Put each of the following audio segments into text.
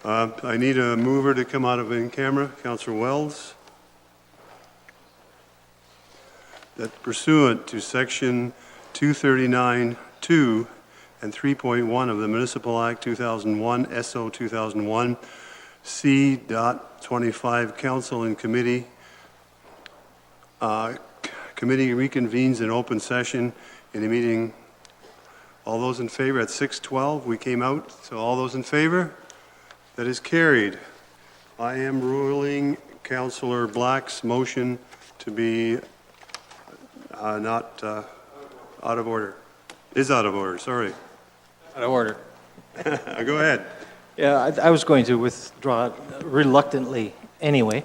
I need a mover to come out of in camera. Councillor Wells. That pursuant to section 239(2) and 3.1 of the Municipal Act 2001, SO 2001, C.25, Council and Committee. Committee reconvenes in open session in a meeting. All those in favor at 6:12, we came out. So all those in favor? That is carried. I am ruling Councillor Black's motion to be not out of order. Is out of order, sorry. Out of order. Go ahead. Yeah, I was going to withdraw it reluctantly anyway,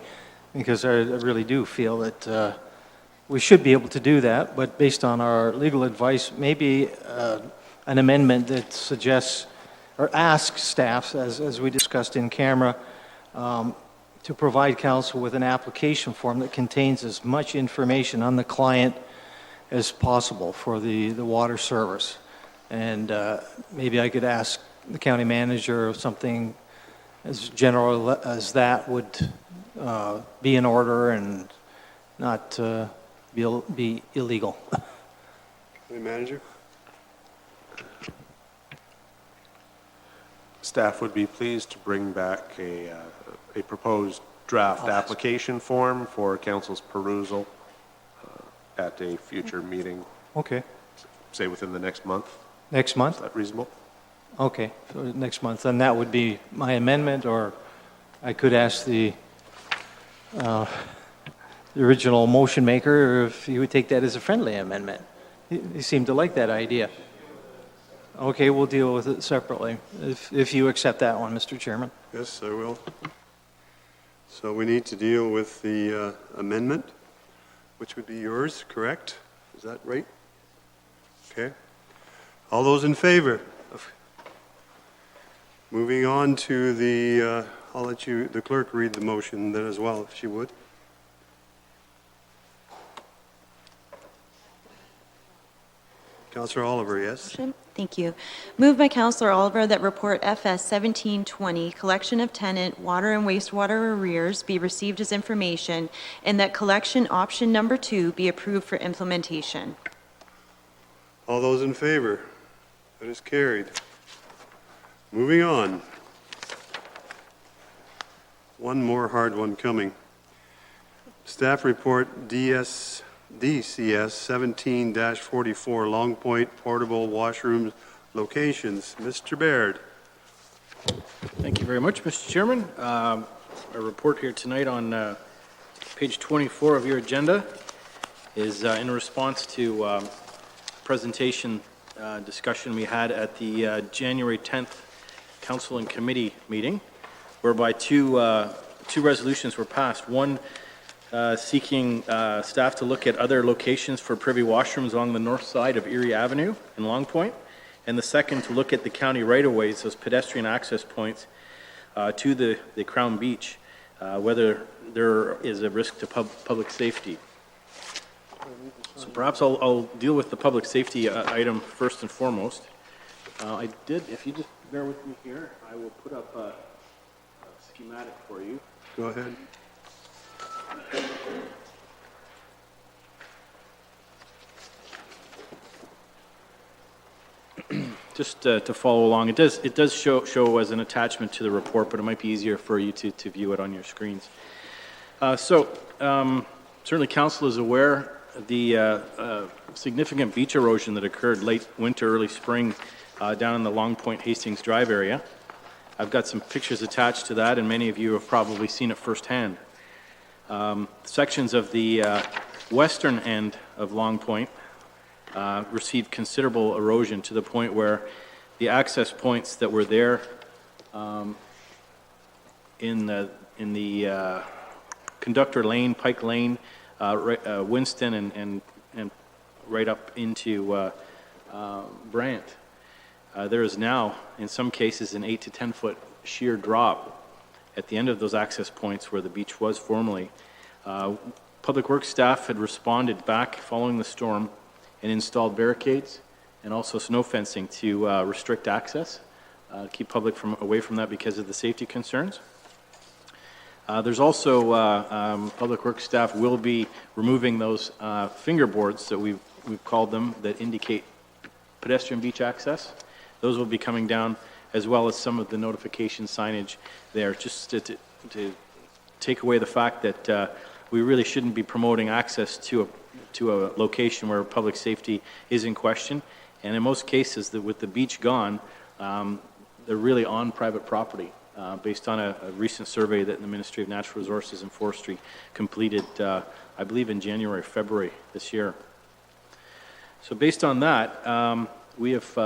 because I really do feel that we should be able to do that, but based on our legal advice, maybe an amendment that suggests or asks staff, as we discussed in camera, to provide council with an application form that contains as much information on the client as possible for the water service. And maybe I could ask the county manager if something as general as that would be in order and not be illegal. County manager? Staff would be pleased to bring back a proposed draft application form for council's perusal at a future meeting. Okay. Say within the next month. Next month? Is that reasonable? Okay, so next month. And that would be my amendment, or I could ask the original motion maker if he would take that as a friendly amendment. He seemed to like that idea. Okay, we'll deal with it separately, if you accept that one, Mr. Chairman. Yes, I will. So we need to deal with the amendment, which would be yours, correct? Is that right? Okay. All those in favor? Moving on to the, I'll let the clerk read the motion then as well, if she would. Councillor Oliver, yes? Thank you. Moved by Councillor Oliver that report FS 1720, collection of tenant water and wastewater arrears, be received as information, and that collection option number 2 be approved for implementation. All those in favor? That is carried. Moving on. One more hard one coming. Staff report DCS 17-44, Long Point Portable Washroom Locations. Mr. Baird. Thank you very much, Mr. Chairman. A report here tonight on page 24 of your agenda is in response to presentation discussion we had at the January 10th Council and Committee meeting, whereby two resolutions were passed. One seeking staff to look at other locations for privy washrooms along the north side of Erie Avenue in Long Point, and the second to look at the county right-of-ways, those pedestrian access points to the Crown Beach, whether there is a risk to public safety. So perhaps I'll deal with the public safety item first and foremost. If you just bear with me here, I will put up a schematic for you. Go ahead. Just to follow along, it does show as an attachment to the report, but it might be easier for you to view it on your screens. Certainly council is aware of the significant beach erosion that occurred late winter, early spring down in the Long Point Hastings Drive area. I've got some pictures attached to that, and many of you have probably seen it firsthand. Sections of the western end of Long Point received considerable erosion to the point where the access points that were there in the Conductor Lane, Pike Lane, Winston, and right up into Brant. There is now, in some cases, an 8 to 10 foot sheer drop at the end of those access points where the beach was formerly. Public Works staff had responded back following the storm and installed barricades and also snow fencing to restrict access keep public away from that because of the safety concerns. There's also, Public Works staff will be removing those fingerboards that we've called them that indicate pedestrian beach access. Those will be coming down, as well as some of the notification signage there, just to take away the fact that we really shouldn't be promoting access to a location where public safety is in question. And in most cases, with the beach gone, they're really on private property, based on a recent survey that the Ministry of Natural Resources and Forestry completed, I believe in January, February this year. So based on that, we have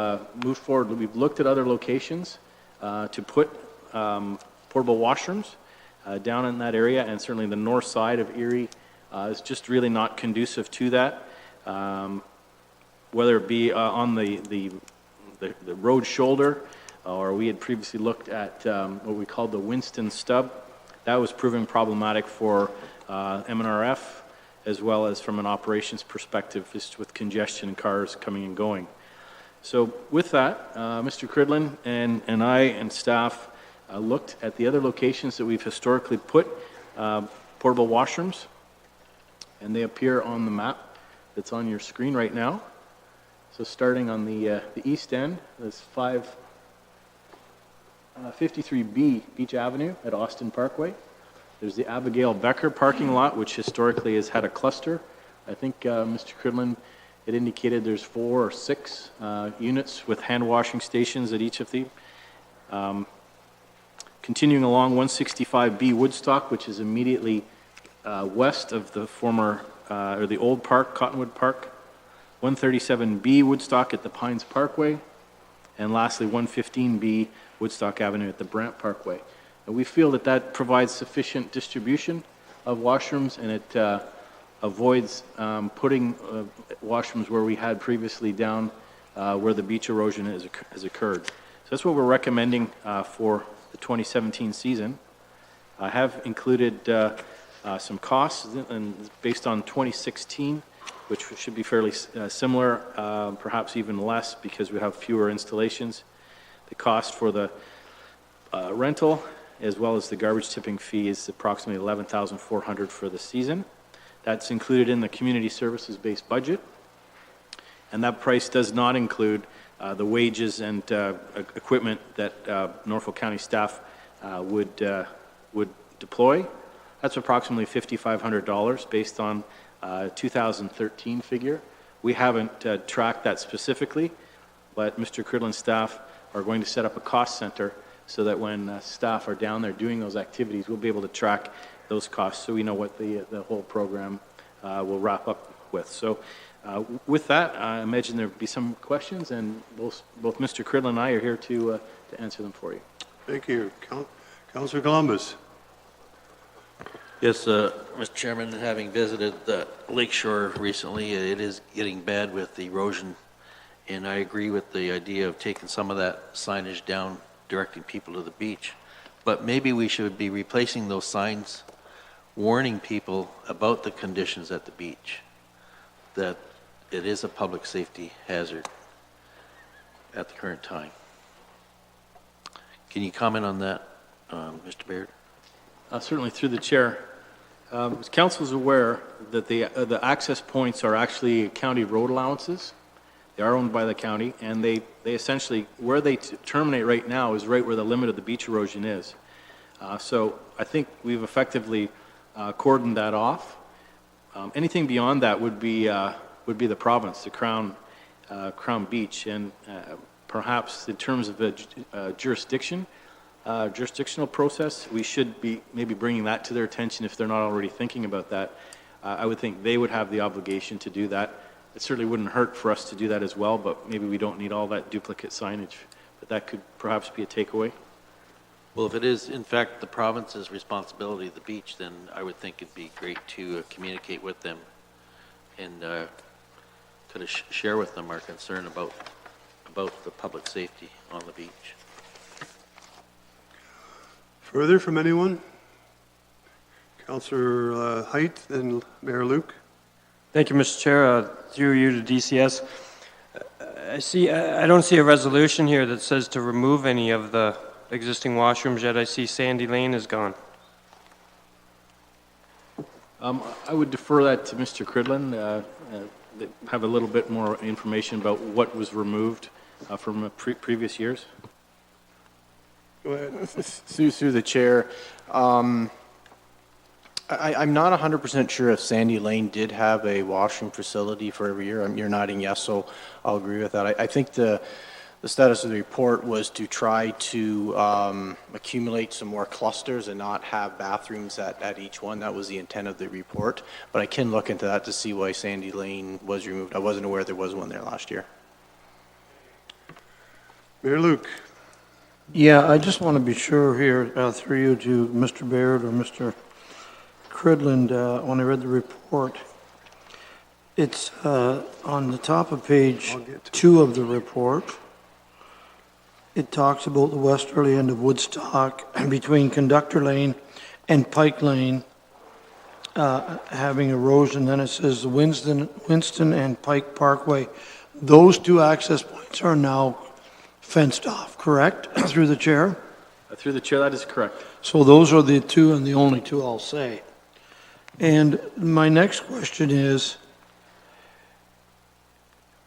moved forward. We've looked at other locations to put portable washrooms down in that area, and certainly the north side of Erie is just really not conducive to that. Whether it be on the road shoulder, or we had previously looked at what we called the Winston Stub. That was proving problematic for MNRF, as well as from an operations perspective, just with congestion and cars coming and going. So with that, Mr. Cridlin and I and staff looked at the other locations that we've historically put portable washrooms, and they appear on the map that's on your screen right now. So starting on the east end, there's 53B Beach Avenue at Austin Parkway. There's the Abigail Becker parking lot, which historically has had a cluster. I think Mr. Cridlin had indicated there's 4 or 6 units with hand washing stations at each of the. Continuing along 165B Woodstock, which is immediately west of the former, or the old park, Cottonwood Park. 137B Woodstock at the Pines Parkway. And lastly, 115B Woodstock Avenue at the Brant Parkway. And we feel that that provides sufficient distribution of washrooms, and it avoids putting washrooms where we had previously down where the beach erosion has occurred. So that's what we're recommending for the 2017 season. I have included some costs, and based on 2016, which should be fairly similar, perhaps even less because we have fewer installations. The cost for the rental, as well as the garbage tipping fee, is approximately $11,400 for the season. That's included in the community services based budget, and that price does not include the wages and equipment that Norfolk County staff would deploy. That's approximately $5,500 based on 2013 figure. We haven't tracked that specifically, but Mr. Cridlin's staff are going to set up a cost center so that when staff are down there doing those activities, we'll be able to track those costs so we know what the whole program will wrap up with. So with that, I imagine there will be some questions, and both Mr. Cridlin and I are here to answer them for you. Thank you. Councilor Columbus. Yes, Mr. Chairman, having visited the lakeshore recently, it is getting bad with erosion, and I agree with the idea of taking some of that signage down, directing people to the beach. But maybe we should be replacing those signs, warning people about the conditions at the beach, that it is a public safety hazard at the current time. Can you comment on that, Mr. Baird? Certainly, through the chair. Council is aware that the access points are actually county road allowances. They are owned by the county, and they essentially, where they terminate right now is right where the limit of the beach erosion is. So I think we've effectively cordoned that off. Anything beyond that would be the province, the Crown Beach, and perhaps in terms of a jurisdictional process, we should be maybe bringing that to their attention if they're not already thinking about that. I would think they would have the obligation to do that. It certainly wouldn't hurt for us to do that as well, but maybe we don't need all that duplicate signage. But that could perhaps be a takeaway. Well, if it is, in fact, the province's responsibility, the beach, then I would think it'd be great to communicate with them and kind of share with them our concern about the public safety on the beach. Further from anyone? Councillor Height and Mayor Luke. Thank you, Mr. Chair. Through you to DCS. I don't see a resolution here that says to remove any of the existing washrooms, yet I see Sandy Lane is gone. I would defer that to Mr. Cridlin, have a little bit more information about what was removed from previous years. Go ahead. Through the chair, I'm not 100% sure if Sandy Lane did have a washroom facility for every year. You're nodding yes, so I'll agree with that. I think the status of the report was to try to accumulate some more clusters and not have bathrooms at each one. That was the intent of the report, but I can look into that to see why Sandy Lane was removed. I wasn't aware there was one there last year. Mayor Luke. Yeah, I just want to be sure here, through you to Mr. Baird or Mr. Cridland, when I read the report, it's on the top of page 2 of the report. It talks about the westerly end of Woodstock between Conductor Lane and Pike Lane having erosion. Then it says the Winston and Pike Parkway. Those two access points are now fenced off, correct? Through the chair? Through the chair, that is correct. So those are the two and the only two I'll say. And my next question is,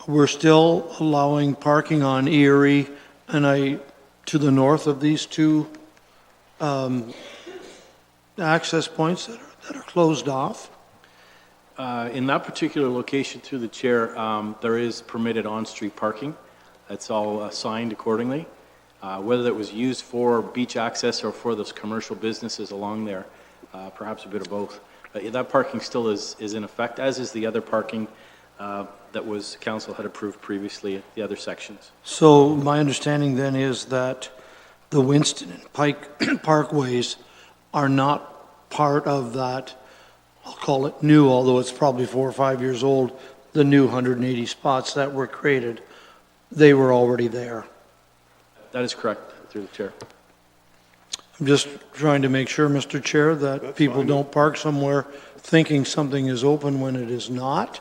we're still allowing parking on Erie and to the north of these two access points that are closed off? In that particular location, through the chair, there is permitted on-street parking. That's all signed accordingly. Whether that was used for beach access or for those commercial businesses along there, perhaps a bit of both. But that parking still is in effect, as is the other parking that was council had approved previously at the other sections. So my understanding then is that the Winston and Pike Parkways are not part of that, I'll call it new, although it's probably 4 or 5 years old, the new 180 spots that were created. They were already there. That is correct, through the chair. I'm just trying to make sure, Mr. Chair, that That's people fine. don't park somewhere thinking something is open when it is not,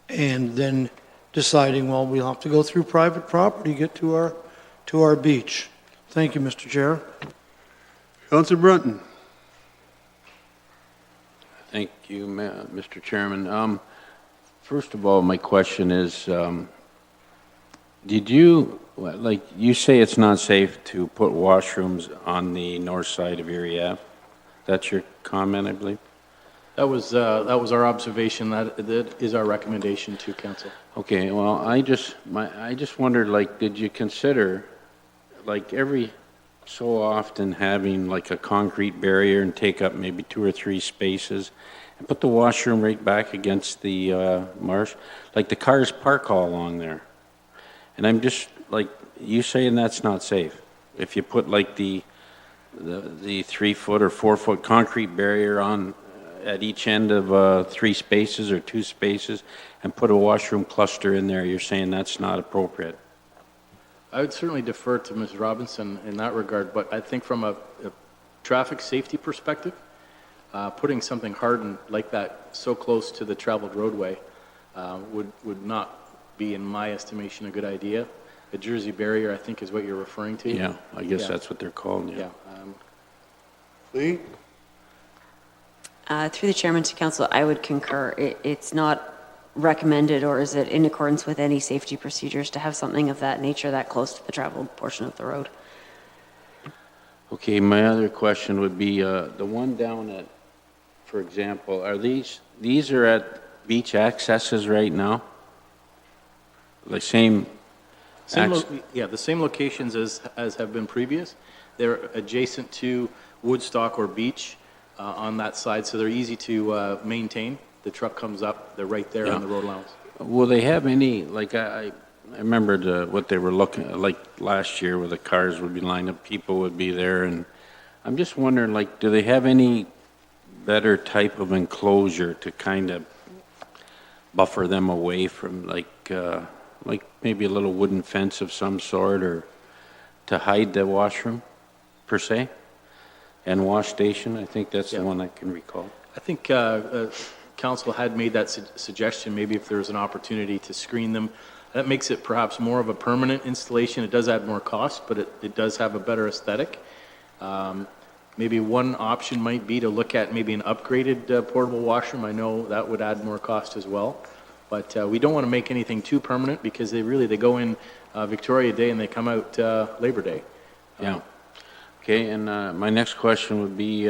and then deciding, well, we'll have to go through private property to get to our beach. Thank you, Mr. Chair. Councilor Brunton. Thank you, Mr. Chairman. First of all, my question is, did you, like, you say it's not safe to put washrooms on the north side of Erie Ave? That's your comment, I believe? That was our observation. That is our recommendation to council. Okay, well, I just wondered, like, did you consider, like, every so often having like a concrete barrier and take up maybe 2 or 3 spaces and put the washroom right back against the marsh? Like, the cars park all along there. And I'm just, like, you saying that's not safe. If you put like the 3-foot or 4-foot concrete barrier on at each end of 3 spaces or 2 spaces and put a washroom cluster in there, you're saying that's not appropriate? I would certainly defer to Ms. Robinson in that regard, but I think from a traffic safety perspective, putting something hardened like that so close to the traveled roadway would not be, in my estimation, a good idea. A Jersey barrier, I think, is what you're referring to. Yeah, I guess that's what they're called, yeah. Lee? Through the chairman to council, I would concur. It's not recommended, or is it in accordance with any safety procedures to have something of that nature that close to the traveled portion of the road? Okay, my other question would be, the one down at, for example, are these are at beach accesses right now? Like the same locations as have been previous. They're adjacent to Woodstock or beach on that side, so they're easy to maintain. The truck comes up, they're right there on the road allowance. Will they have any, like, I remembered what they were looking at, like last year, where the cars would be lined up, people would be there, and I'm just wondering, like, do they have any better type of enclosure to kind of buffer them away from, like maybe a little wooden fence of some sort, or to hide the washroom, per se? And wash station, I think that's the one I can recall. I think council had made that suggestion, maybe if there was an opportunity to screen them That makes it perhaps more of a permanent installation. It does add more cost, but it does have a better aesthetic. Maybe one option might be to look at maybe an upgraded portable washroom. I know that would add more cost as well. But we don't want to make anything too permanent because they go in Victoria Day and they come out Labor Day. Yeah. Okay, and my next question would be,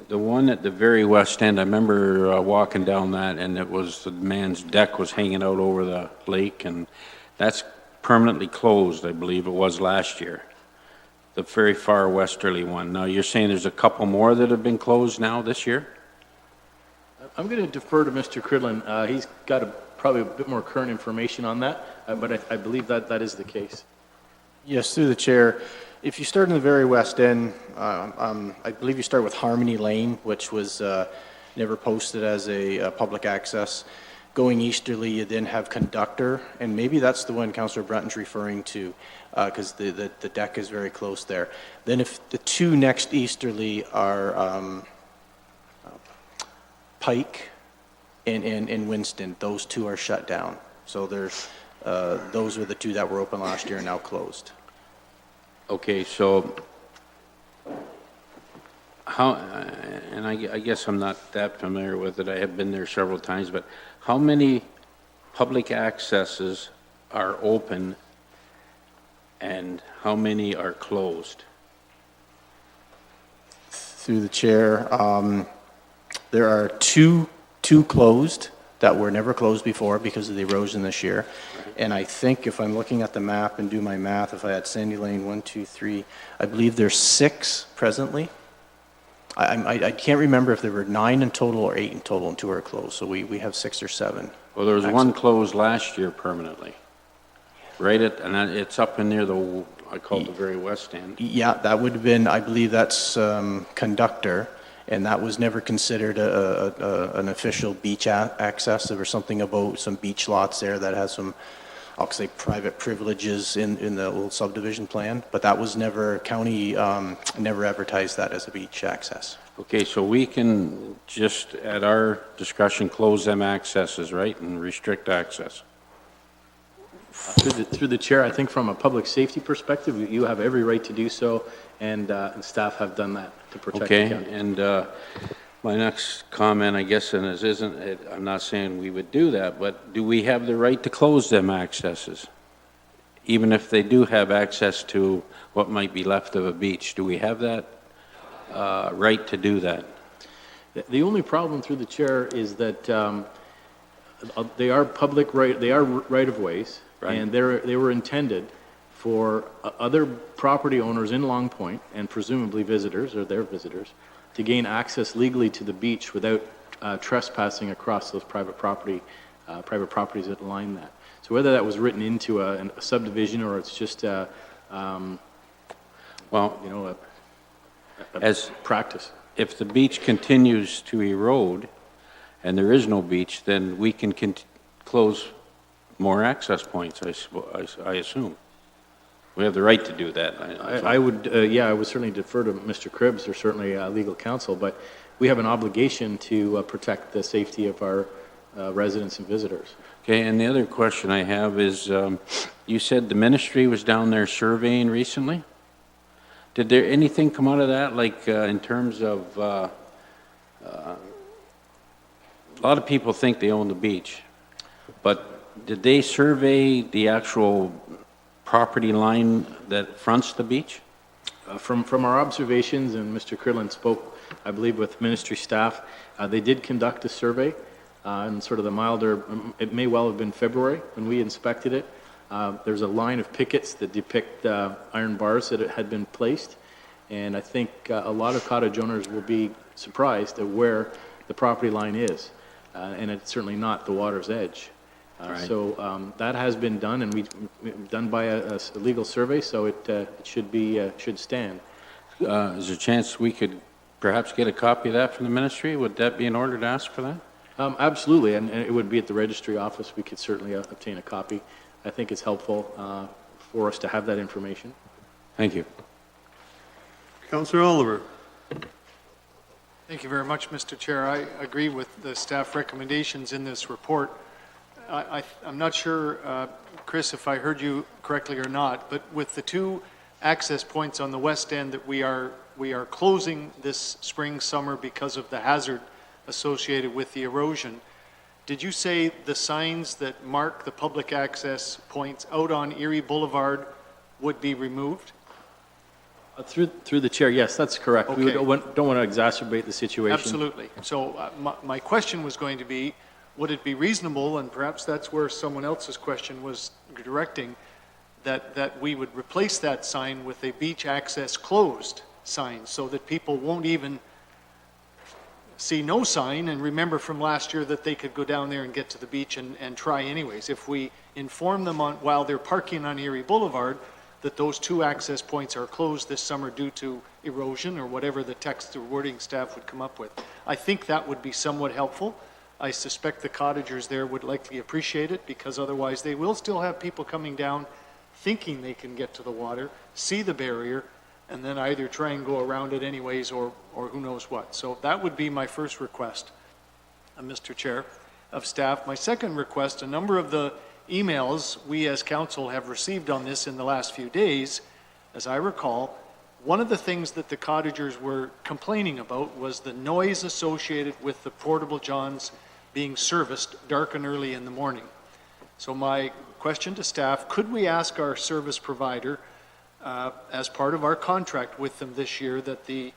the one at the very west end, I remember walking down that, and it was, the man's deck was hanging out over the lake, and that's permanently closed, I believe it was last year. The very far westerly one. Now, you're saying there's a couple more that have been closed now this year? I'm going to defer to Mr. Cridlin. He's got probably a bit more current information on that, but I believe that is the case. Yes, through the chair. If you start in the very west end, I believe you start with Harmony Lane, which was never posted as a public access. Going easterly, you then have Conductor, and maybe that's the one Councillor Brunton's referring to, because the deck is very close there. Then if the two next easterly are Pike and Winston, those two are shut down. So there's those were the two that were open last year and now closed. Okay, so how, and I guess I'm not that familiar with it, I have been there several times, but how many public accesses are open and how many are closed? Through the chair, there are two closed that were never closed before because of the erosion this year. And I think if I'm looking at the map and do my math, if I had Sandy Lane 1, 2, 3, I believe there's 6 presently. I can't remember if there were 9 in total or 8 in total and 2 are closed. So we have 6 or 7. Well, there was one closed last year permanently, right? And it's up in near the, I call it the very west end. Yeah, that would have been, I believe that's Conductor. And that was never considered an official beach access. There was something about some beach lots there that has some, I'll say, private privileges in the old subdivision plan. But that was never, county never advertised that as a beach access. Okay, so we can just, at our discretion, close them accesses, right, and restrict access? Through the chair, I think from a public safety perspective, you have every right to do so, and staff have done that to protect the county. Okay, and my next comment, I guess, and this isn't, I'm not saying we would do that, but do we have the right to close them accesses? Even if they do have access to what might be left of a beach, do we have that right to do that? The only problem through the chair is that they are public right, they are right-of-ways, Right. and they were intended for other property owners in Long Point, and presumably visitors, or their visitors, to gain access legally to the beach without trespassing across those private properties that line that. So whether that was written into a subdivision or it's just a practice. If the beach continues to erode and there is no beach, then we can close more access points, I assume. We have the right to do that. I would certainly defer to Mr. Cribbs, or certainly legal counsel, but we have an obligation to protect the safety of our residents and visitors. Okay, and the other question I have is, you said the ministry was down there surveying recently? Did there anything come out of that, like in terms of, a lot of people think they own the beach, but did they survey the actual property line that fronts the beach? From our observations, and Mr. Cridlin spoke, I believe, with ministry staff, they did conduct a survey in sort of the milder, it may well have been February when we inspected it. There's a line of pickets that depict iron bars that had been placed, and I think a lot of cottage owners will be surprised at where the property line is, and it's certainly not the water's edge. Right. So that has been done, and we've done by a legal survey, so it should stand. Is there a chance we could perhaps get a copy of that from the ministry? Would that be in order to ask for that? Absolutely, and it would be at the registry office. We could certainly obtain a copy. I think it's helpful for us to have that information. Thank you. Councillor Oliver. Thank you very much, Mr. Chair. I agree with the staff recommendations in this report. I'm not sure, Chris, if I heard you correctly or not, but with the two access points on the west end that we are closing this spring, summer because of the hazard associated with the erosion, did you say the signs that mark the public access points out on Erie Boulevard would be removed? Through the chair, yes, that's correct. Okay. We don't want to exacerbate the situation. Absolutely. So my question was going to be, would it be reasonable, and perhaps that's where someone else's question was directing, that we would replace that sign with a beach access closed sign so that people won't even see no sign and remember from last year that they could go down there and get to the beach and try anyways. If we inform them while they're parking on Erie Boulevard that those two access points are closed this summer due to erosion or whatever the text or wording staff would come up with, I think that would be somewhat helpful. I suspect the cottagers there would likely appreciate it because otherwise they will still have people coming down thinking they can get to the water, see the barrier, and then either try and go around it anyways or who knows what. So that would be my first request, Mr. Chair, of staff. My second request, a number of the emails we as council have received on this in the last few days, as I recall, one of the things that the cottagers were complaining about was the noise associated with the portable johns being serviced dark and early in the morning. So my question to staff, could we ask our service provider, as part of our contract with them this year, that the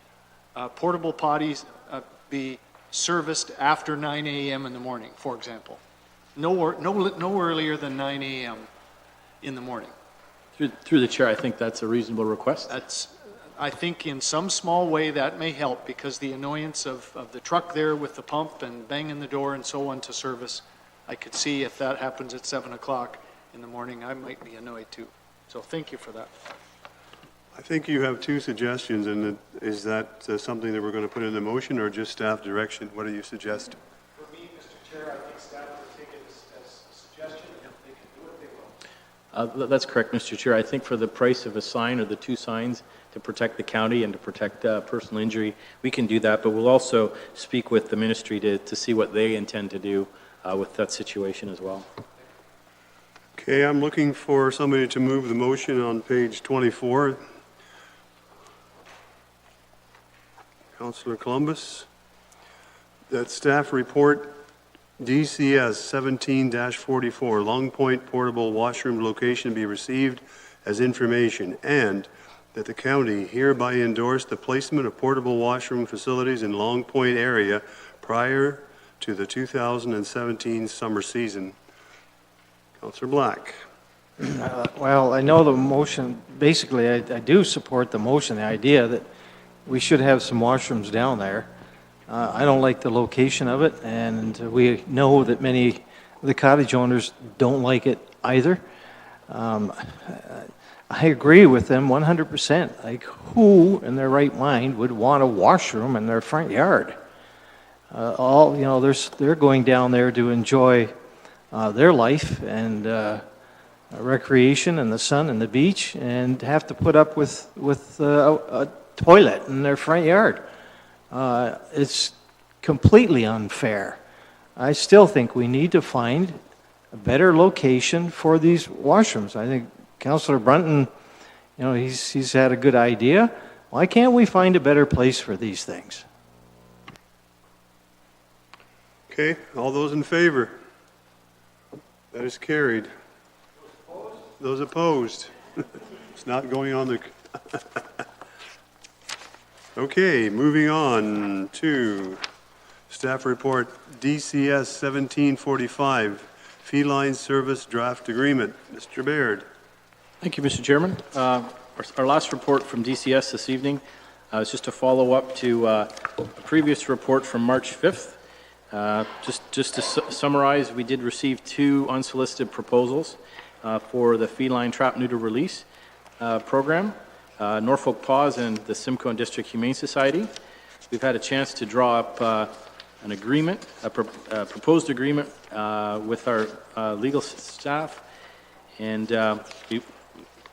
portable potties be serviced after 9 a.m. in the morning, for example? No earlier than 9 a.m. in the morning. Through the chair, I think that's a reasonable request. I think in some small way that may help because the annoyance of the truck there with the pump and banging the door and so on to service, I could see if that happens at 7 o'clock in the morning, I might be annoyed too. So thank you for that. I think you have two suggestions, and is that something that we're going to put in the motion or just staff direction? What do you suggest? For me, Mr. Chair, I think staff would take it as a suggestion. If they can do it, they will. That's correct, Mr. Chair. I think for the price of a sign or the two signs to protect the county and to protect personal injury, we can do that, but we'll also speak with the ministry to see what they intend to do with that situation as well. Okay, I'm looking for somebody to move the motion on page 24. Councillor Columbus. That staff report DCS 17-44, Long Point portable washroom location be received as information, and that the county hereby endorse the placement of portable washroom facilities in Long Point area prior to the 2017 summer season. Councillor Black. Well, I know the motion, basically, I do support the motion, the idea that we should have some washrooms down there. I don't like the location of it, and we know that many of the cottage owners don't like it either. I agree with them 100%. Like, who in their right mind would want a washroom in their front yard? They're going down there to enjoy their life and recreation and the sun and the beach, and have to put up with a toilet in their front yard. It's completely unfair. I still think we need to find a better location for these washrooms. I think Councillor Brunton, he's had a good idea. Why can't we find a better place for these things? Okay, all those in favor? That is carried. Those opposed? It's not going on the... Okay, moving on to staff report DCS 1745, feline service draft agreement. Mr. Baird. Thank you, Mr. Chairman. Our last report from DCS this evening is just a follow-up to a previous report from March 5th. Just to summarize, we did receive two unsolicited proposals for the feline trap neuter release program. Norfolk Paws and the Simcoe and District Humane Society. We've had a chance to draw up an agreement, a proposed agreement with our legal staff, and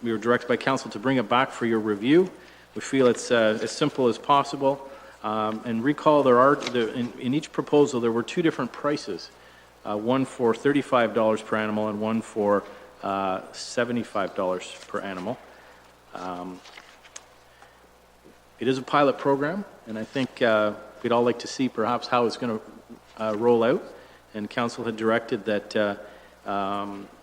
we were directed by council to bring it back for your review. We feel it's as simple as possible. And recall, in each proposal there were two different prices one for $35 per animal and one for $75 per animal. It is a pilot program, and I think we'd all like to see perhaps how it's going to roll out. And council had directed that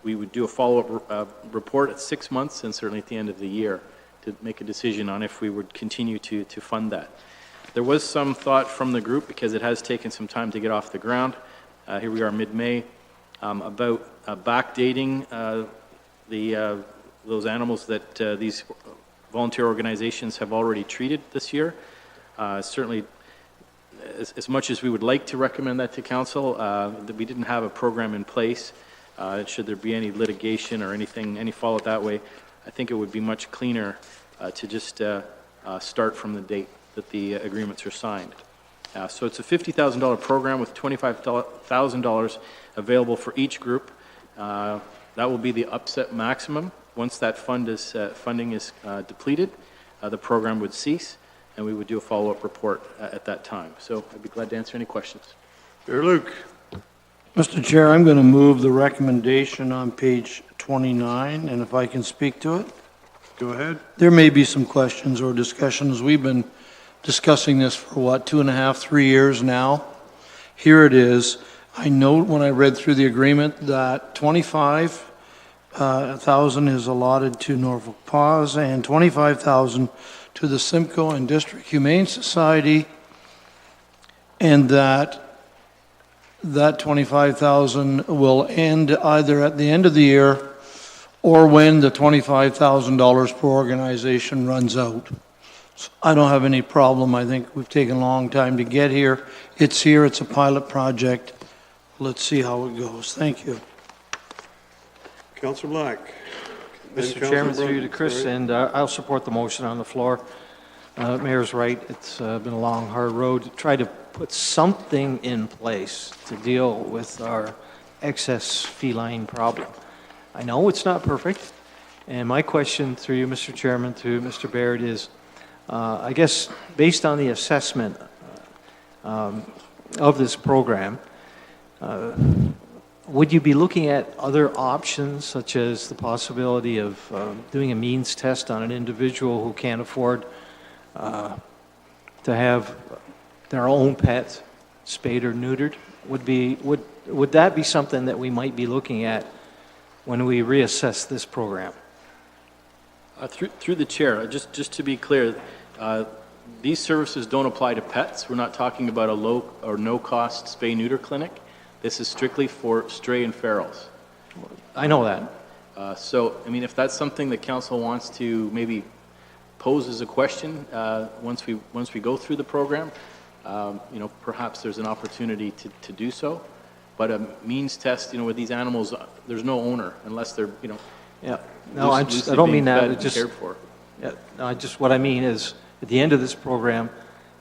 we would do a follow-up report at 6 months and certainly at the end of the year to make a decision on if we would continue to fund that. There was some thought from the group, because it has taken some time to get off the ground. Here we are mid-May, about backdating those animals that these volunteer organizations have already treated this year. Certainly, as much as we would like to recommend that to council, that we didn't have a program in place. Should there be any litigation or anything, any fallout that way, I think it would be much cleaner to just start from the date that the agreements are signed. So it's a $50,000 program with $25,000 available for each group. That will be the upset maximum. Once that funding is depleted, the program would cease, and we would do a follow-up report at that time. So I'd be glad to answer any questions. Mayor Luke. Mr. Chair, I'm going to move the recommendation on page 29, and if I can speak to it. Go ahead. There may be some questions or discussions. We've been discussing this for, 2.5, 3 years now. Here it is. I note when I read through the agreement that 25,000 is allotted to Norfolk Paws and 25,000 to the Simcoe and District Humane Society, and that 25,000 will end either at the end of the year or when the $25,000 per organization runs out. So I don't have any problem. I think we've taken a long time to get here. It's here. It's a pilot project. Let's see how it goes. Thank you. Councillor Black. Mr. Chairman, through you to Chris, and I'll support the motion on the floor. Mayor's right. It's been a long, hard road to try to put something in place to deal with our excess feline problem. I know it's not perfect, and my question through you, Mr. Chairman, to Mr. Baird is, I guess, based on the assessment of this program, would you be looking at other options, such as the possibility of doing a means test on an individual who can't afford to have their own pet spayed or neutered? Would that be something that we might be looking at when we reassess this program? Through the chair, just to be clear, these services don't apply to pets. We're not talking about a low or no cost spay-neuter clinic. This is strictly for stray and ferals. I know that. So, I mean, if that's something that council wants to maybe pose as a question once we go through the program, perhaps there's an opportunity to do so. But a means test, with these animals, there's no owner unless they're, Yeah. No, I don't mean that. It just, cared for. Yeah, no, what I mean is, at the end of this program,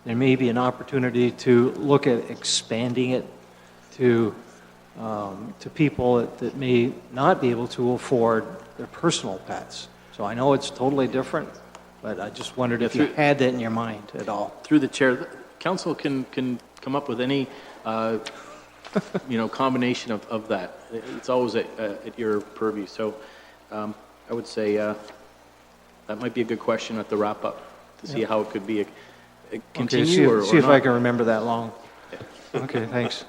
there may be an opportunity to look at expanding it to people that may not be able to afford their personal pets. So I know it's totally different, but I just wondered if you had that in your mind at all. Through the chair, council can come up with any combination of that. It's always at your purview. So I would say that might be a good question at the wrap up to see how it could be a continue or see if not. I can remember that long. Yeah. Okay, thanks.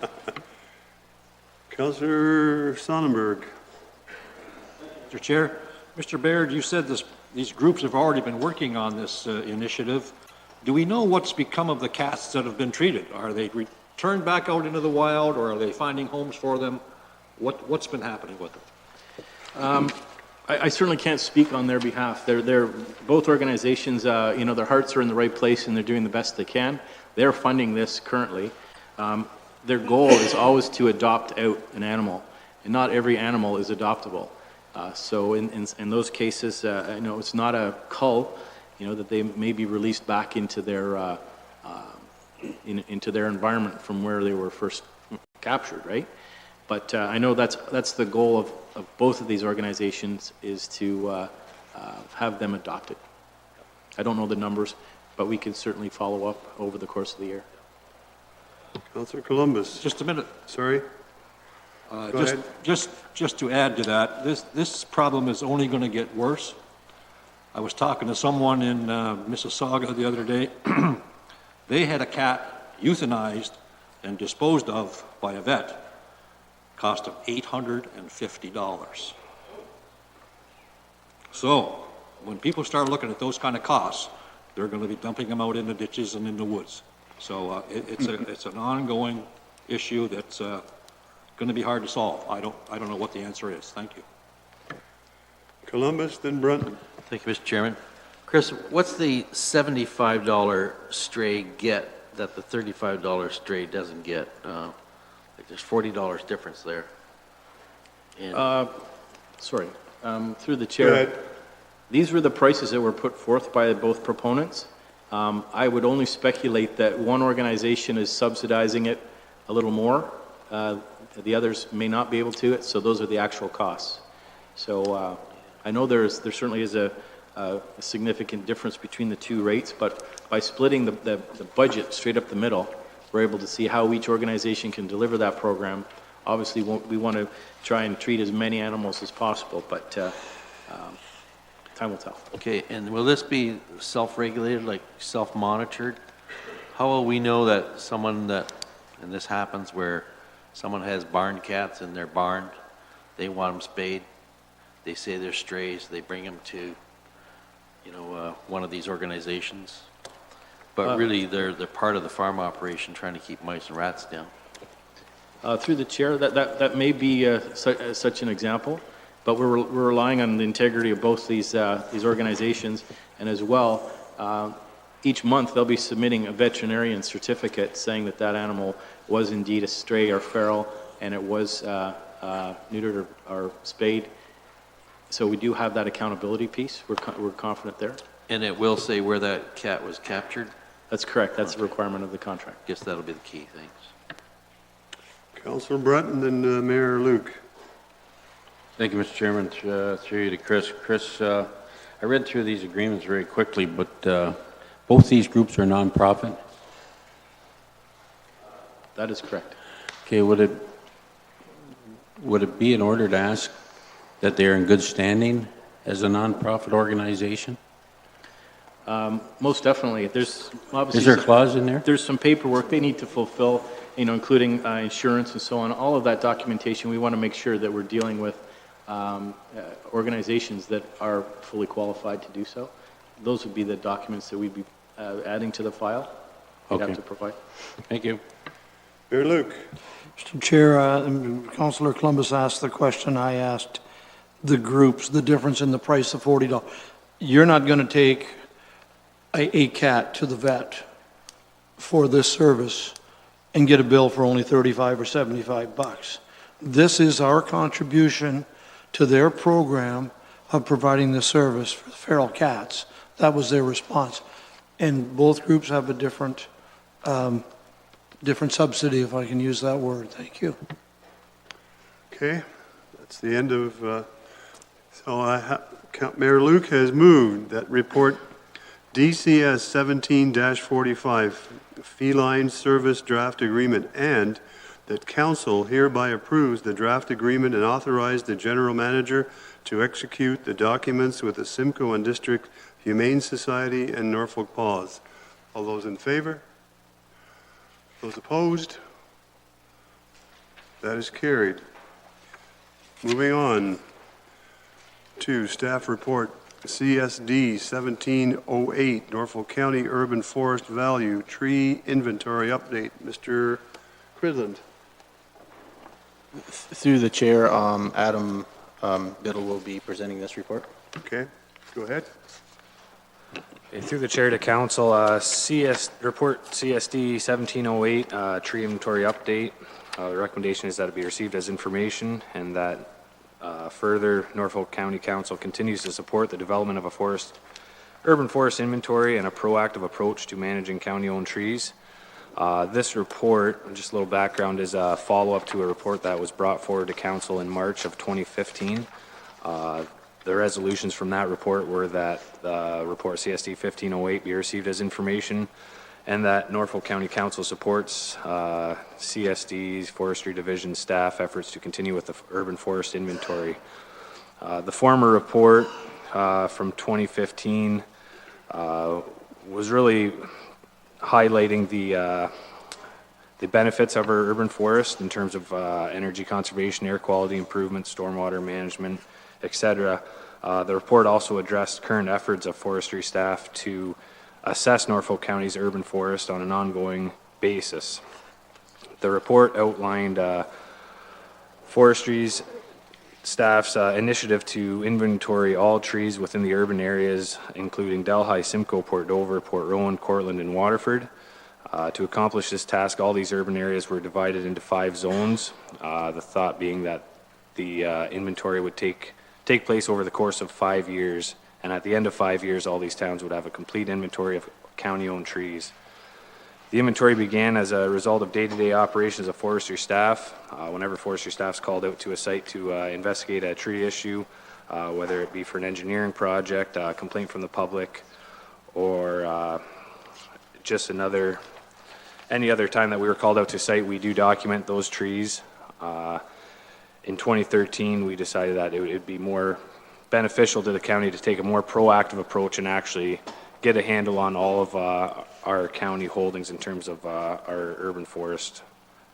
Councillor Sonnenberg. Mr. Chair, Mr. Baird, you said these groups have already been working on this initiative. Do we know what's become of the cats that have been treated? Are they returned back out into the wild, or are they finding homes for them? What's been happening with them? I certainly can't speak on their behalf. They're both organizations. Their hearts are in the right place and they're doing the best they can. They're funding this currently. Their goal is always to adopt out an animal, and not every animal is adoptable. So in those cases, it's not a cull, that they may be released back into their into their environment from where they were first captured, right? But I know that's the goal of both of these organizations, is to have them adopted. I don't know the numbers, but we can certainly follow up over the course of the year. Councillor Columbus. Just a minute. Sorry. Go ahead. Just to add to that, this problem is only going to get worse. I was talking to someone in Mississauga the other day. They had a cat euthanized and disposed of by a vet. Cost of $850. So, when people start looking at those kind of costs, they're going to be dumping them out in the ditches and in the woods. So it's an ongoing issue that's going to be hard to solve. I don't know what the answer is. Thank you. Columbus, then Brunton. Thank you, Mr. Chairman. Chris, what's the $75 stray get that the $35 stray doesn't get? Like there's $40 difference there. And Sorry, through the Go chair. ahead. These were the prices that were put forth by both proponents. I would only speculate that one organization is subsidizing it a little more. The others may not be able to, so those are the actual costs. So I know there certainly is a significant difference between the two rates, but by splitting the budget straight up the middle, we're able to see how each organization can deliver that program. Obviously, we want to try and treat as many animals as possible, but time will tell. Okay, and will this be self-regulated, like self-monitored? How will we know that someone and this happens where someone has barn cats in their barn, they want them spayed, they say they're strays, they bring them to, one of these organizations, but really they're part of the farm operation trying to keep mice and rats down. Through the chair, that may be such an example, but we're relying on the integrity of both these organizations, and as well, each month they'll be submitting a veterinarian certificate saying that animal was indeed a stray or feral, and it was neutered or spayed. So we do have that accountability piece. We're confident there. And it will say where that cat was captured? That's correct. That's a requirement of the contract. Guess that'll be the key. Thanks. Councillor Brunton, then Mayor Luke. Thank you, Mr. Chairman. Through you to Chris. Chris, I read through these agreements very quickly, but both these groups are nonprofit. That is correct. Okay, would it be in order to ask that they are in good standing as a nonprofit organization? Most definitely. There's obviously Is there a clause in there? There's some paperwork they need to fulfill, including insurance and so on. All of that documentation, we want to make sure that we're dealing with organizations that are fully qualified to do so. Those would be the documents that we'd be adding to the file. We'd have to provide. Thank you. Mayor Luke. Mr. Chair, Councillor Columbus asked the question I asked the groups, the difference in the price of $40. You're not going to take a cat to the vet for this service and get a bill for only $35 or $75. This is our contribution to their program of providing the service for the feral cats. That was their response. And both groups have a different subsidy, if I can use that word. Thank you. Okay, that's the end of, Mayor Luke has moved that report DCS 17-45, Feline Service Draft Agreement, and that council hereby approves the draft agreement and authorize the general manager to execute the documents with the Simcoe and District Humane Society and Norfolk Paws. All those in favor? Those opposed? That is carried. Moving on to staff report CSD 1708, Norfolk County Urban Forest Value Tree Inventory Update. Mr. Cridland. Through the chair, Adam Biddle will be presenting this report. Okay, go ahead. Through the chair to council, report CSD 1708, tree inventory update. The recommendation is that it be received as information, and that further Norfolk County Council continues to support the development of a urban forest inventory and a proactive approach to managing county-owned trees. This report, just a little background, is a follow-up to a report that was brought forward to council in March of 2015. The resolutions from that report were that the report CSD 1508 be received as information, and that Norfolk County Council supports CSD's Forestry Division staff efforts to continue with the urban forest inventory. The former report from 2015 was really highlighting the benefits of our urban forest in terms of energy conservation, air quality improvement, stormwater management, etc. The report also addressed current efforts of forestry staff to assess Norfolk County's urban forest on an ongoing basis. The report outlined forestry's staff's initiative to inventory all trees within the urban areas, including Delhi, Simcoe, Port Dover, Port Rowan, Cortland, and Waterford. To accomplish this task, all these urban areas were divided into 5 zones, the thought being that the inventory would take place over the course of 5 years, and at the end of 5 years, all these towns would have a complete inventory of county-owned trees. The inventory began as a result of day-to-day operations of forestry staff. Whenever forestry staff is called out to a site to investigate a tree issue, whether it be for an engineering project, a complaint from the public, or just any other time that we were called out to site, we do document those trees. In 2013, we decided that it would be more beneficial to the county to take a more proactive approach and actually get a handle on all of our county holdings in terms of our urban forest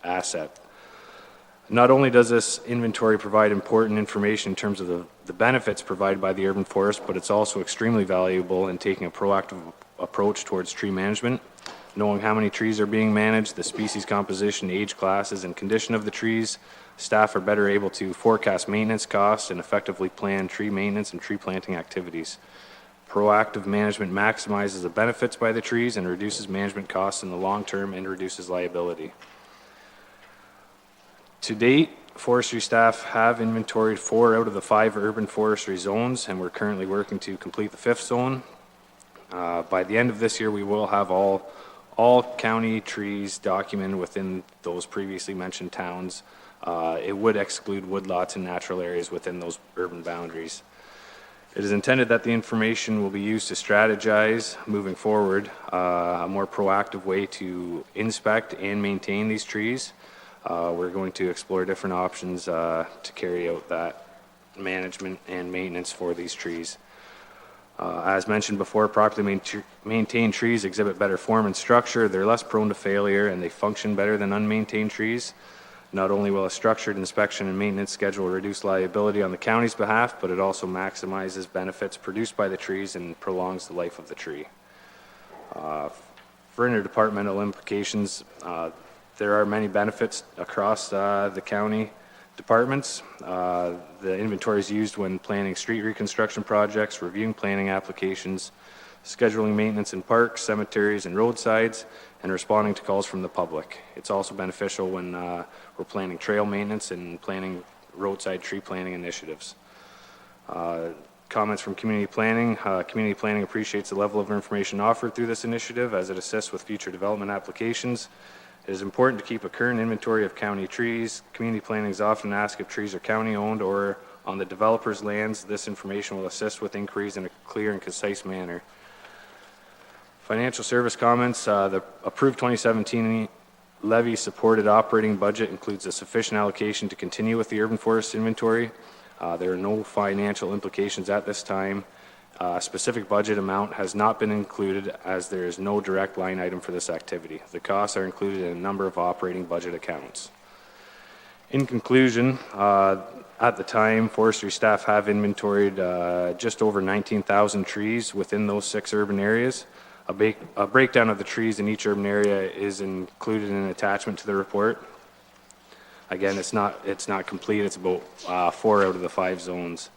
asset. Not only does this inventory provide important information in terms of the benefits provided by the urban forest, but it's also extremely valuable in taking a proactive approach towards tree management. Knowing how many trees are being managed, the species composition, age classes, and condition of the trees, staff are better able to forecast maintenance costs and effectively plan tree maintenance and tree planting activities. Proactive management maximizes the benefits by the trees and reduces management costs in the long term and reduces liability. To date, forestry staff have inventoried 4 out of the 5 urban forestry zones, and we're currently working to complete the 5th zone. By the end of this year, we will have all county trees documented within those previously mentioned towns. It would exclude woodlots and natural areas within those urban boundaries. It is intended that the information will be used to strategize moving forward, a more proactive way to inspect and maintain these trees. We're going to explore different options to carry out that management and maintenance for these trees. As mentioned before, properly maintained trees exhibit better form and structure, they're less prone to failure, and they function better than unmaintained trees. Not only will a structured inspection and maintenance schedule reduce liability on the county's behalf, but it also maximizes benefits produced by the trees and prolongs the life of the tree. For interdepartmental implications, there are many benefits across the county departments. The inventory is used when planning street reconstruction projects, reviewing planning applications, scheduling maintenance in parks, cemeteries, and roadsides, and responding to calls from the public. It's also beneficial when we're planning trail maintenance and planning roadside tree planting initiatives. Comments from community planning. Community planning appreciates the level of information offered through this initiative as it assists with future development applications. It is important to keep a current inventory of county trees. Community planning is often asked if trees are county-owned or on the developer's lands. This information will assist with inquiries in a clear and concise manner. Financial service comments. The approved 2017 levy supported operating budget includes a sufficient allocation to continue with the urban forest inventory. There are no financial implications at this time. A specific budget amount has not been included as there is no direct line item for this activity. The costs are included in a number of operating budget accounts. In conclusion, at the time, forestry staff have inventoried just over 19,000 trees within those 6 urban areas. A breakdown of the trees in each urban area is included in an attachment to the report. Again, it's not complete. It's about 4 out of the 5 zones.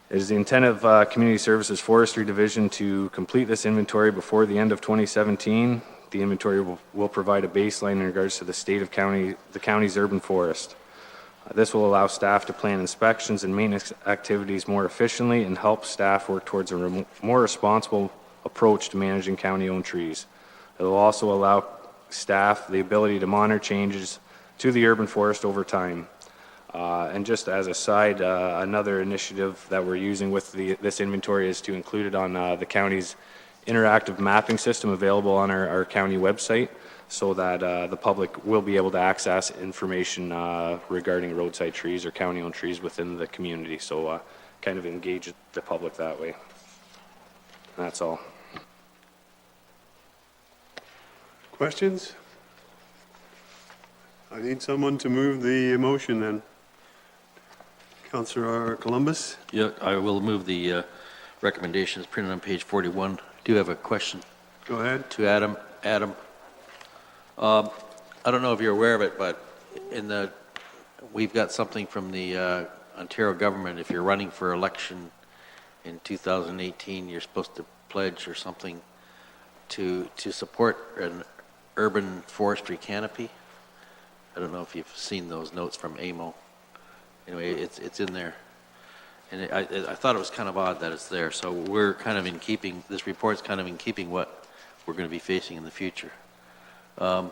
It is the intent of Community Services Forestry Division to complete this inventory before the end of 2017. The inventory will provide a baseline in regards to the state of the county's urban forest. This will allow staff to plan inspections and maintenance activities more efficiently and help staff work towards a more responsible approach to managing county-owned trees. It will also allow staff the ability to monitor changes to the urban forest over time. And just as a side, another initiative that we're using with this inventory is to include it on the county's interactive mapping system available on our county website so that the public will be able to access information regarding roadside trees or county-owned trees within the community. So kind of engage the public that way. And that's all. Questions? I need someone to move the motion then. Councillor Columbus? Yeah, I will move the recommendations printed on page 41. Do have a question Go ahead. to Adam. Adam, I don't know if you're aware of it, but we've got something from the Ontario government. If you're running for election in 2018, you're supposed to pledge or something to support an urban forestry canopy. I don't know if you've seen those notes from AMO. Anyway, it's in there. And I thought it was kind of odd that it's there. So we're kind of in keeping, this report's kind of in keeping what we're going to be facing in the future. The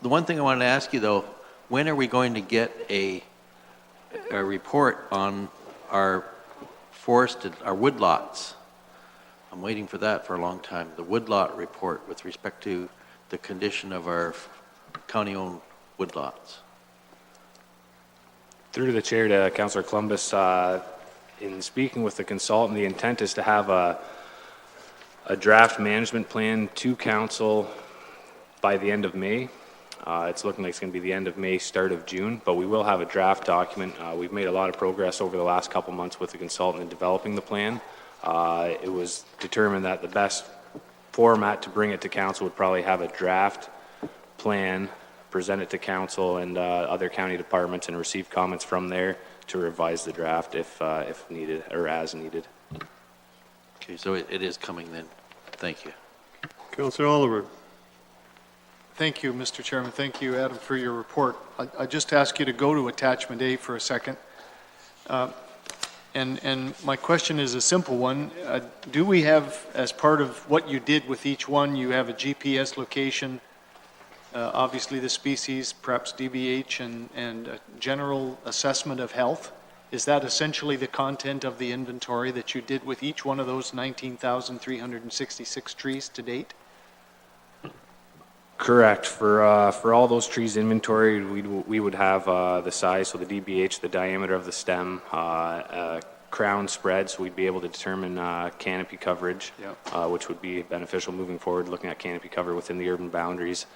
one thing I wanted to ask you, though, when are we going to get a report on our forested, our woodlots? I'm waiting for that for a long time. The woodlot report with respect to the condition of our county-owned woodlots. Through the chair to Councillor Columbus, in speaking with the consultant, the intent is to have a draft management plan to council by the end of May. It's looking like it's going to be the end of May, start of June, but we will have a draft document. We've made a lot of progress over the last couple months with the consultant in developing the plan. It was determined that the best format to bring it to council would probably have a draft plan, present it to council and other county departments, and receive comments from there to revise the draft if needed or as needed. Okay, so it is coming then. Thank you. Councillor Oliver. Thank you, Mr. Chairman. Thank you, Adam, for your report. I just ask you to go to attachment A for a second. And my question is a simple one. Do we have, as part of what you did with each one, you have a GPS location, obviously the species, perhaps DBH, and a general assessment of health? Is that essentially the content of the inventory that you did with each one of those 19,366 trees to date? Correct. For all those trees inventoried, we would have the size, so the DBH, the diameter of the stem, crown spread, so we'd be able to determine canopy coverage, which would be beneficial moving forward, looking at canopy cover within the urban boundaries.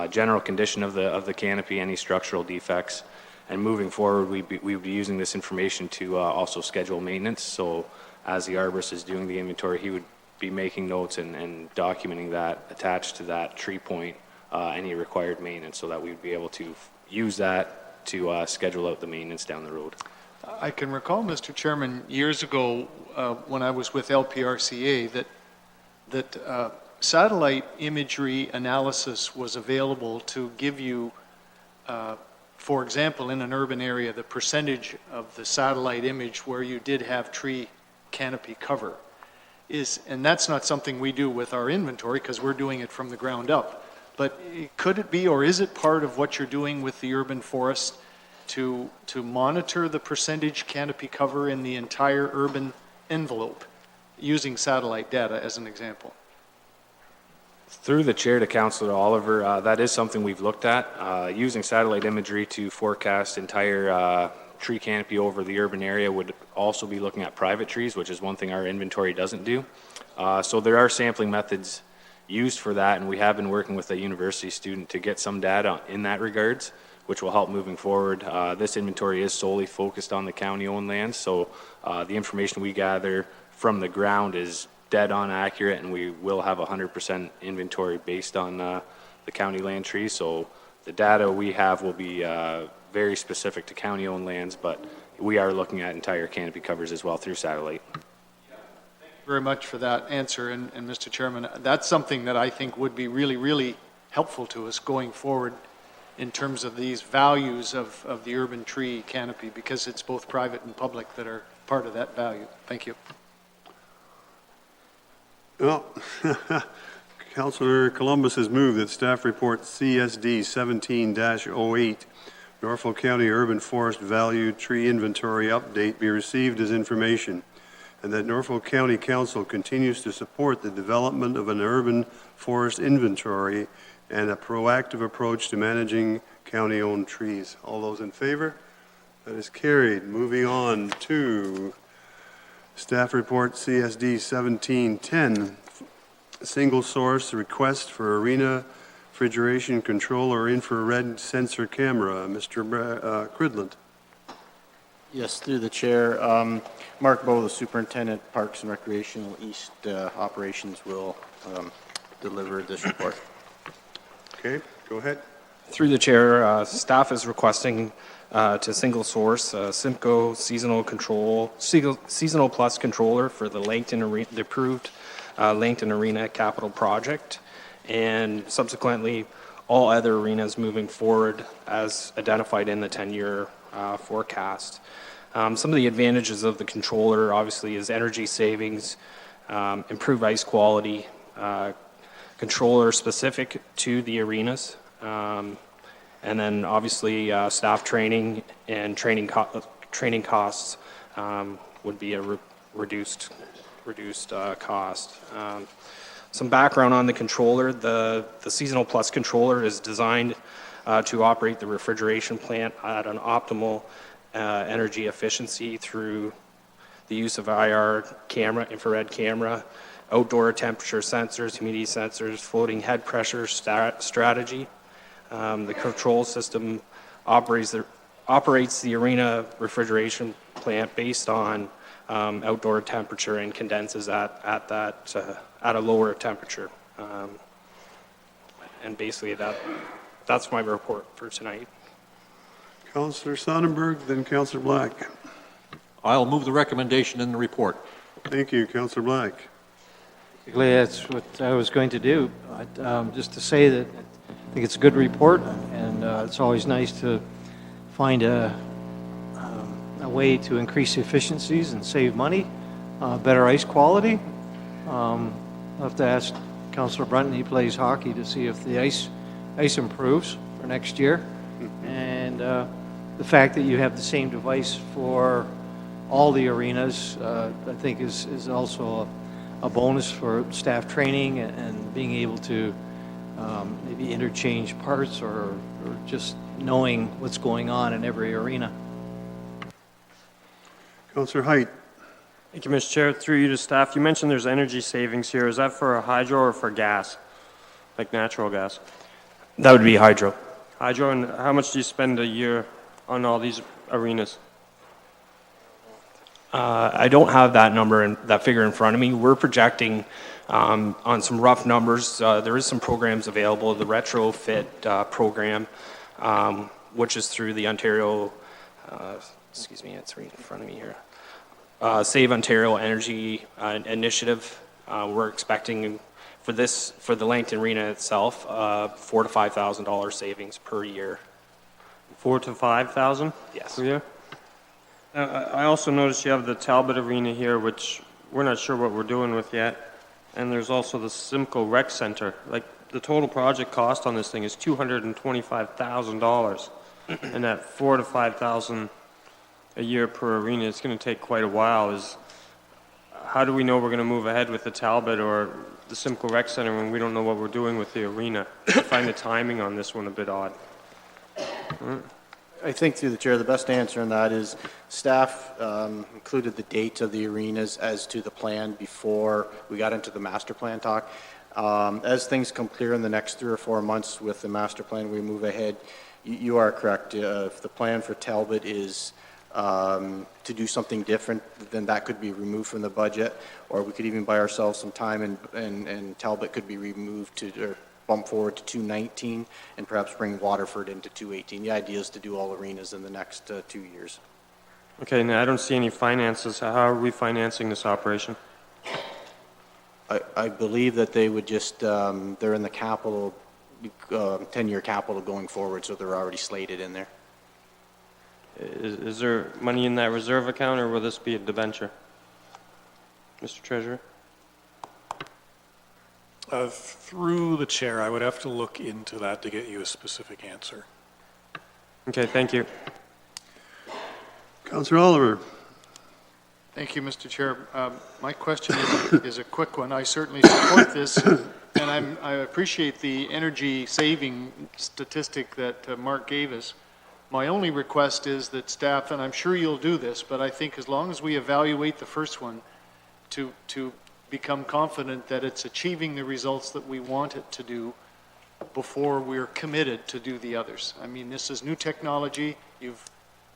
General condition of the canopy, any structural defects, and moving forward, we would be using this information to also schedule maintenance. So as the arborist is doing the inventory, he would be making notes and documenting that attached to that tree point, any required maintenance, so that we would be able to use that to schedule out the maintenance down the road. I can recall, Mr. Chairman, years ago when I was with LPRCA that satellite imagery analysis was available to give you, for example, in an urban area, the percentage of the satellite image where you did have tree canopy cover. And that's not something we do with our inventory because we're doing it from the ground up. But could it be, or is it part of what you're doing with the urban forest to monitor the percentage canopy cover in the entire urban envelope using satellite data as an example? Through the chair to Councillor Oliver, that is something we've looked at, using satellite imagery to forecast entire tree canopy over the urban area. Would also be looking at private trees, which is one thing our inventory doesn't do. So there are sampling methods used for that, and we have been working with a university student to get some data in that regards, which will help moving forward. This inventory is solely focused on the county-owned lands, so the information we gather from the ground is dead on accurate, and we will have 100% inventory based on the county land trees. So the data we have will be very specific to county-owned lands, but we are looking at entire canopy covers as well through satellite. Very much for that answer, and Mr. Chairman, that's something that I think would be really, really helpful to us going forward in terms of these values of the urban tree canopy, because it's both private and public that are part of that value. Thank you. Well, Councillor Columbus has moved that staff report CSD 17-08, Norfolk County Urban Forest Value Tree Inventory Update, be received as information. and that Norfolk County Council continues to support the development of an urban forest inventory and a proactive approach to managing county-owned trees. All those in favor? That is carried. Moving on to staff report CSD 1710, single source request for arena refrigeration controller infrared sensor camera. Mr. Cridland. Yes, through the chair. Mark Bowe, the Superintendent, Parks and Recreational East Operations, will deliver this report. Okay, go ahead. Through the chair, staff is requesting to single source Simcoe Seasonal Plus controller for the Langton Arena, the approved Langton Arena capital project, and subsequently all other arenas moving forward as identified in the 10-year forecast. Some of the advantages of the controller obviously is energy savings, improved ice quality, controller specific to the arenas, and then obviously staff training and training costs would be a reduced cost. Some background on the controller: the Seasonal Plus controller is designed to operate the refrigeration plant at an optimal energy efficiency through the use of IR camera, infrared camera, outdoor temperature sensors, humidity sensors, floating head pressure strategy. The control system operates the arena refrigeration plant based on outdoor temperature and condenses at a lower temperature. And basically that's my report for tonight. Councillor Sonnenberg, then Councillor Black. I'll move the recommendation in the report. Thank you, Councillor Black. Basically, that's what I was going to do. Just to say that I think it's a good report, and it's always nice to find a way to increase efficiencies and save money, better ice quality. I'll have to ask Councillor Brunton, he plays hockey, to see if the ice improves for next year. And the fact that you have the same device for all the arenas, I think is also a bonus for staff training and being able to maybe interchange parts or just knowing what's going on in every arena. Councillor Height. Thank you, Mr. Chair. Through you to staff, you mentioned there's energy savings here. Is that for a hydro or for gas, like natural gas? That would be hydro. Hydro, and how much do you spend a year on all these arenas? I don't have that figure in front of me. We're projecting on some rough numbers. There is some programs available. The retrofit program, which is through the Ontario, it's right in front of me here. Save Ontario Energy Initiative. We're expecting for the Langton Arena itself, $4,000 to $5,000 savings per year. 4,000 to 5,000? Yes. Per year? I also noticed you have the Talbot Arena here, which we're not sure what we're doing with yet. And there's also the Simcoe Rec Center. Like, the total project cost on this thing is $225,000. And at 4,000 to 5,000 a year per arena, it's going to take quite a while. How do we know we're going to move ahead with the Talbot or the Simcoe Rec Center when we don't know what we're doing with the arena? I find the timing on this one a bit odd. I think through the chair, the best answer on that is staff included the dates of the arenas as to the plan before we got into the master plan talk. As things come clear in the next 3 or 4 months with the master plan, we move ahead. You are correct. If the plan for Talbot is to do something different, then that could be removed from the budget, or we could even buy ourselves some time and Talbot could be removed or bump forward to 2019 and perhaps bring Waterford into 2018. The idea is to do all arenas in the next 2 years. Okay, now I don't see any finances. How are we financing this operation? I believe that they would just, they're in the capital, 10-year capital going forward, so they're already slated in there. Is there money in that reserve account, or will this be a debenture? Mr. Treasurer? Through the chair, I would have to look into that to get you a specific answer. Okay, thank you. Councillor Oliver. Thank you, Mr. Chair. My question is a quick one. I certainly support this, and I appreciate the energy saving statistic that Mark gave us. My only request is that staff, and I'm sure you'll do this, but I think as long as we evaluate the first one to become confident that it's achieving the results that we want it to do before we're committed to do the others. I mean, this is new technology.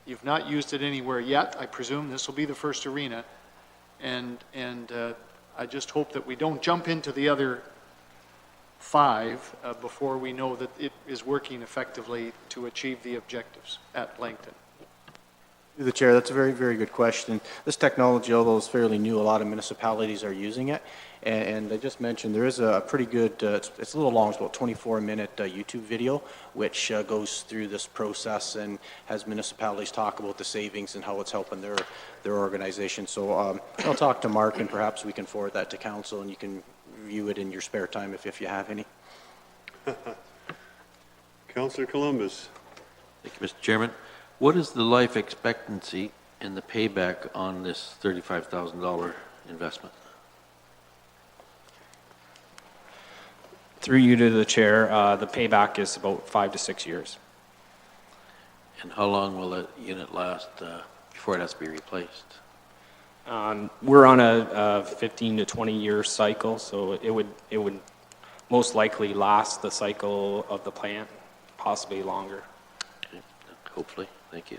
You've not used it anywhere yet. I presume this will be the first arena. And I just hope that we don't jump into the other 5 before we know that it is working effectively to achieve the objectives at Langton. Through the chair, that's a very, very good question. This technology, although it's fairly new, a lot of municipalities are using it. And I just mentioned there is a pretty good, it's a little long, it's about 24-minute YouTube video, which goes through this process and has municipalities talk about the savings and how it's helping their organization. So I'll talk to Mark, and perhaps we can forward that to council, and you can view it in your spare time if you have any. Councillor Columbus. Thank you, Mr. Chairman. What is the life expectancy and the payback on this $35,000 investment? Through you to the chair, the payback is about 5 to 6 years. And how long will that unit last before it has to be replaced? We're on a 15 to 20 year cycle, so it would most likely last the cycle of the plant, possibly longer. Okay. Hopefully. Thank you.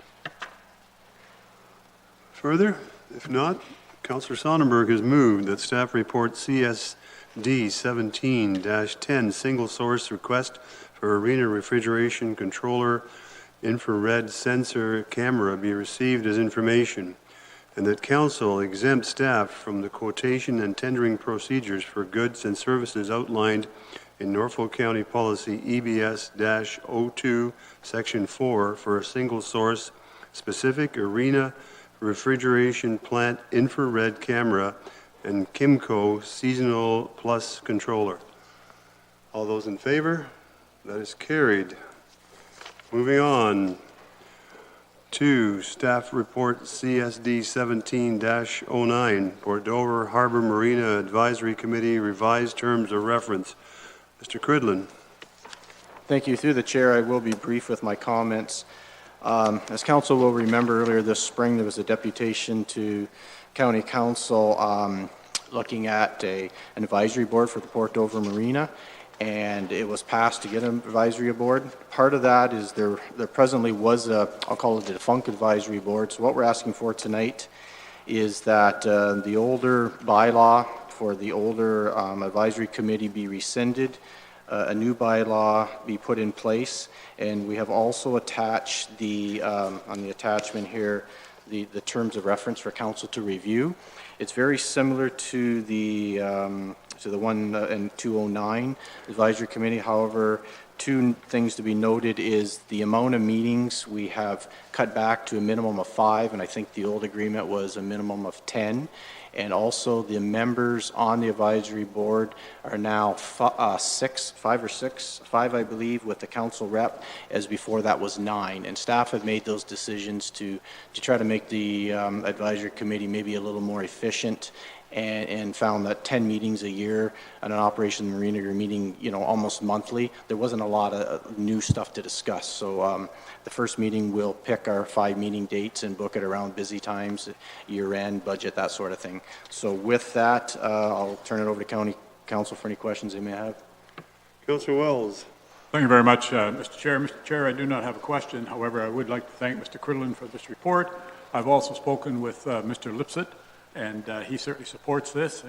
Further? If not, Councillor Sonnenberg has moved that staff report CSD 17-10 single source request for arena refrigeration controller infrared sensor camera be received as information, and that council exempt staff from the quotation and tendering procedures for goods and services outlined in Norfolk County Policy EBS-02, Section 4, for a single source specific arena refrigeration plant infrared camera and Kimco Seasonal Plus controller. All those in favor? That is carried. Moving on to staff report CSD 17-09, Port Dover Harbor Marina Advisory Committee revised terms of reference. Mr. Cridlin. Thank you. Through the chair, I will be brief with my comments. As council will remember, earlier this spring, there was a deputation to county council looking at an advisory board for the Port Dover Marina, and it was passed to get an advisory board. Part of that is there presently was I'll call it a defunct advisory board. So what we're asking for tonight is that the older bylaw for the older advisory committee be rescinded, a new bylaw be put in place, and we have also attached on the attachment here, the terms of reference for council to review. It's very similar to the one in 209 advisory committee. However, 2 things to be noted is the amount of meetings we have cut back to a minimum of 5, and I think the old agreement was a minimum of 10. And also the members on the advisory board are now 5 I believe, with the council rep, as before that was 9. And staff have made those decisions to try to make the advisory committee maybe a little more efficient, and found that 10 meetings a year on an operation marina, you're meeting, almost monthly. There wasn't a lot of new stuff to discuss. So the first meeting, we'll pick our 5 meeting dates and book it around busy times, year-end, budget, that sort of thing. So with that, I'll turn it over to county council for any questions they may have. Councillor Wells. Thank you very much, Mr. Chair. Mr. Chair, I do not have a question. However, I would like to thank Mr. Cridlin for this report. I've also spoken with Mr. Lipset, and he certainly supports this.